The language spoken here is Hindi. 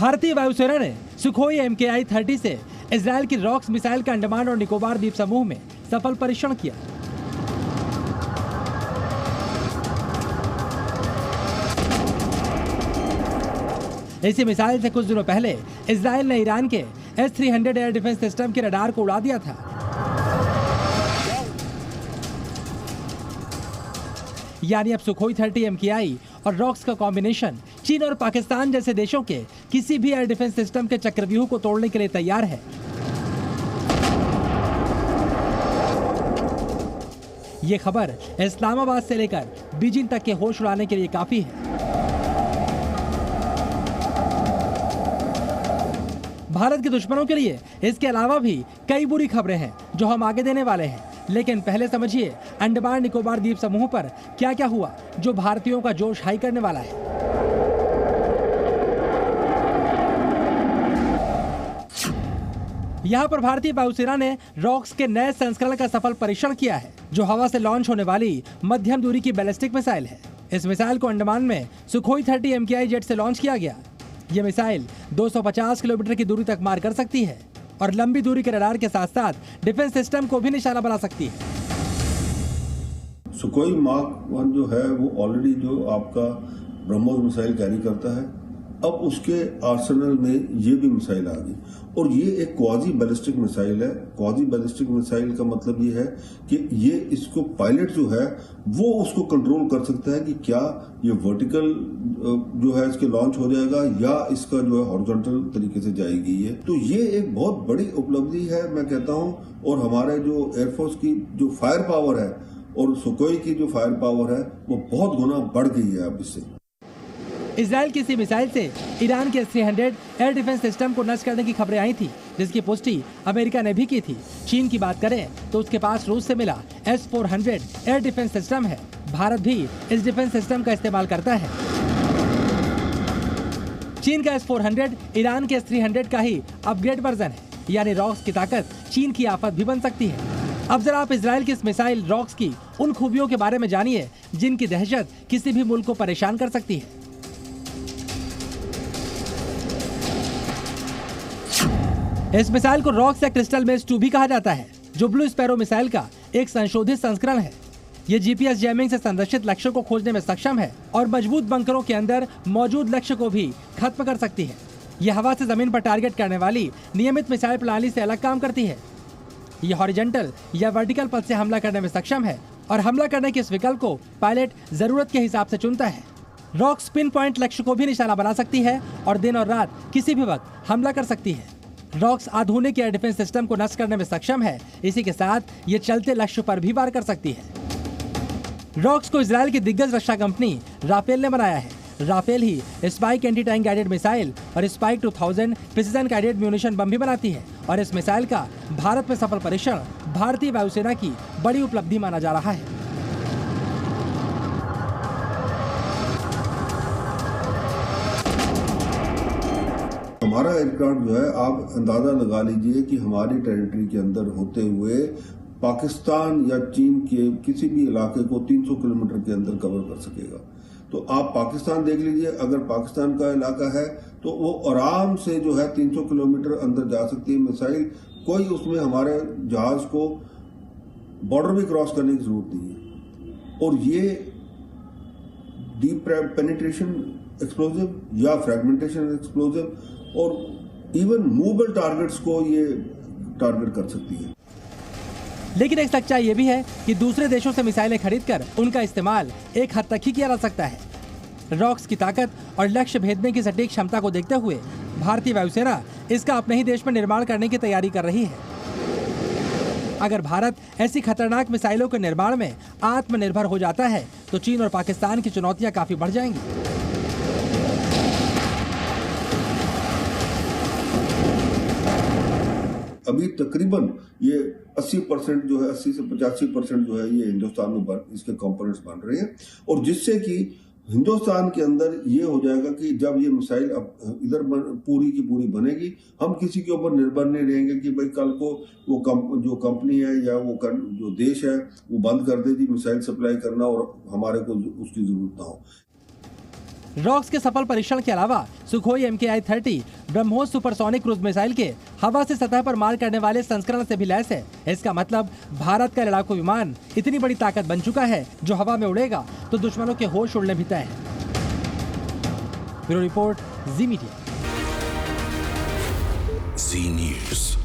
भारतीय वायुसेना ने सुखोई MKI-30 से इजरायल की रॉक्स मिसाइल का अंडमान और निकोबार द्वीप समूह में सफल परीक्षण किया। इसी मिसाइल से कुछ दिनों पहले इजरायल ने ईरान के S-300 एयर डिफेंस सिस्टम के रडार को उड़ा दिया था। यानी अब सुखोई 30 MKI और रॉक्स का कॉम्बिनेशन चीन और पाकिस्तान जैसे देशों के किसी भी एयर डिफेंस सिस्टम के चक्रव्यूह को तोड़ने के लिए तैयार है। ये खबर इस्लामाबाद से लेकर बीजिंग तक के होश उड़ाने के लिए काफी है। भारत के दुश्मनों के लिए इसके अलावा भी कई बुरी खबरें हैं जो हम आगे देने वाले हैं, लेकिन पहले समझिए अंडमान निकोबार द्वीप समूह पर क्या क्या हुआ जो भारतीयों का जोश हाई करने वाला है। यहाँ पर भारतीय वायुसेना ने रॉक्स के नए संस्करण का सफल परीक्षण किया है, जो हवा से लॉन्च होने वाली मध्यम दूरी की बैलिस्टिक मिसाइल है। इस मिसाइल को अंडमान में सुखोई 30 MKI जेट से लॉन्च किया गया। ये मिसाइल 250 किलोमीटर की दूरी तक मार कर सकती है और लंबी दूरी के रडार के साथ साथ डिफेंस सिस्टम को भी निशाना बना सकती है। सुखोई मार्क 1 जो है वो ऑलरेडी जो आपका ब्रह्मोस मिसाइल कैरी करता है, अब उसके आर्सेनल में ये भी मिसाइल आ गई और ये एक क्वाजी बैलिस्टिक मिसाइल है। क्वाजी बैलिस्टिक मिसाइल का मतलब ये है कि ये इसको पायलट जो है वो उसको कंट्रोल कर सकता है कि क्या ये वर्टिकल जो है इसके लॉन्च हो जाएगा या इसका जो है हॉरिजॉन्टल तरीके से जाएगी। ये तो ये एक बहुत बड़ी उपलब्धि है मैं कहता हूँ, और हमारे जो एयरफोर्स की जो फायर पावर है और सुखोई की जो फायर पावर है वो बहुत गुना बढ़ गई है अब इससे। इजरायल की इसी मिसाइल से ईरान के S-300 एयर डिफेंस सिस्टम को नष्ट करने की खबरें आई थी, जिसकी पुष्टि अमेरिका ने भी की थी। चीन की बात करें तो उसके पास रूस से मिला S-400 एयर डिफेंस सिस्टम है। भारत भी इस डिफेंस सिस्टम का इस्तेमाल करता है। चीन का S-400 ईरान के S-300 का ही अपग्रेड वर्जन है, यानी रॉक्स की ताकत चीन की आफत भी बन सकती है। अब जरा आप इजरायल की इस मिसाइल रॉक्स की उन खूबियों के बारे में जानिए जिनकी दहशत किसी भी मुल्क को परेशान कर सकती है। इस मिसाइल को रॉक्स या क्रिस्टल मेज 2 भी कहा जाता है, जो ब्लू स्पैरो मिसाइल का एक संशोधित संस्करण है। ये GPS जैमिंग से संरक्षित लक्ष्य को खोजने में सक्षम है और मजबूत बंकरों के अंदर मौजूद लक्ष्य को भी खत्म कर सकती है। यह हवा से जमीन पर टारगेट करने वाली नियमित मिसाइल प्रणाली से अलग काम करती है। यह हॉरिजॉन्टल या वर्टिकल पथ से हमला करने में सक्षम है और हमला करने के इस विकल्प को पायलट जरूरत के हिसाब से चुनता है। रॉक्स पिन पॉइंट लक्ष्य को भी निशाना बना सकती है और दिन और रात किसी भी वक्त हमला कर सकती है। रॉक्स आधुनिक एयर डिफेंस सिस्टम को नष्ट करने में सक्षम है। इसी के साथ ये चलते लक्ष्य पर भी वार कर सकती है। रॉक्स को इजरायल की दिग्गज रक्षा कंपनी राफेल ने बनाया है। राफेल ही spike anti tank guided missile और spike 2000 precision guided munition bomb भी बनाती है और इस मिसाइल का भारत में सफल परीक्षण भारतीय वायुसेना की बड़ी उपलब्धि माना जा रहा है। हमारा एयरक्राफ्ट जो है आप अंदाजा लगा लीजिए कि हमारी टेरिटरी के अंदर होते हुए पाकिस्तान या चीन के किसी भी इलाके को 300 किलोमीटर के अंदर कवर कर सकेगा। तो आप पाकिस्तान देख लीजिए, अगर पाकिस्तान का इलाका है तो वो आराम से जो है 300 किलोमीटर अंदर जा सकती है मिसाइल। कोई उसमें हमारे जहाज को बॉर्डर भी क्रॉस करने की जरूरत नहीं है। और ये डीप पेनिट्रेशन एक्सप्लोजिव या फ्रेगमेंटेशन एक्सप्लोजिव और इवन मूवेबल टारगेट्स को ये टारगेट कर सकती है। लेकिन एक सच्चाई ये भी है कि दूसरे देशों से मिसाइलें खरीदकर उनका इस्तेमाल एक हद तक ही किया जा सकता है। रॉक्स की ताकत और लक्ष्य भेदने की सटीक क्षमता को देखते हुए भारतीय वायुसेना इसका अपने ही देश में निर्माण करने की तैयारी कर रही है। अगर भारत ऐसी खतरनाक मिसाइलों के निर्माण में आत्मनिर्भर हो जाता है तो चीन और पाकिस्तान की चुनौतियां काफी बढ़ जाएंगी। अभी तकरीबन ये 80% जो है 80 से 85% जो है ये हिंदुस्तान में इसके कंपोनेंट्स बन रहे हैं और जिससे कि हिंदुस्तान के अंदर ये हो जाएगा कि जब ये मिसाइल अब इधर पूरी की पूरी बनेगी, हम किसी के ऊपर निर्भर नहीं रहेंगे कि भाई कल को वो जो कंपनी है या वो जो देश है वो बंद कर दे जी मिसाइल सप्लाई करना और हमारे को उसकी जरूरत ना हो। रॉक्स के सफल परीक्षण के अलावा Sukhoi MKI-30 BrahMos supersonic cruise missile के हवा से सतह पर मार करने वाले संस्करण से भी लैस है। इसका मतलब भारत का लड़ाकू विमान इतनी बड़ी ताकत बन चुका है जो हवा में उड़ेगा तो दुश्मनों के होश उड़ने भी तय है। ब्यूरो रिपोर्ट, जी मीडिया। जी न्यूज़।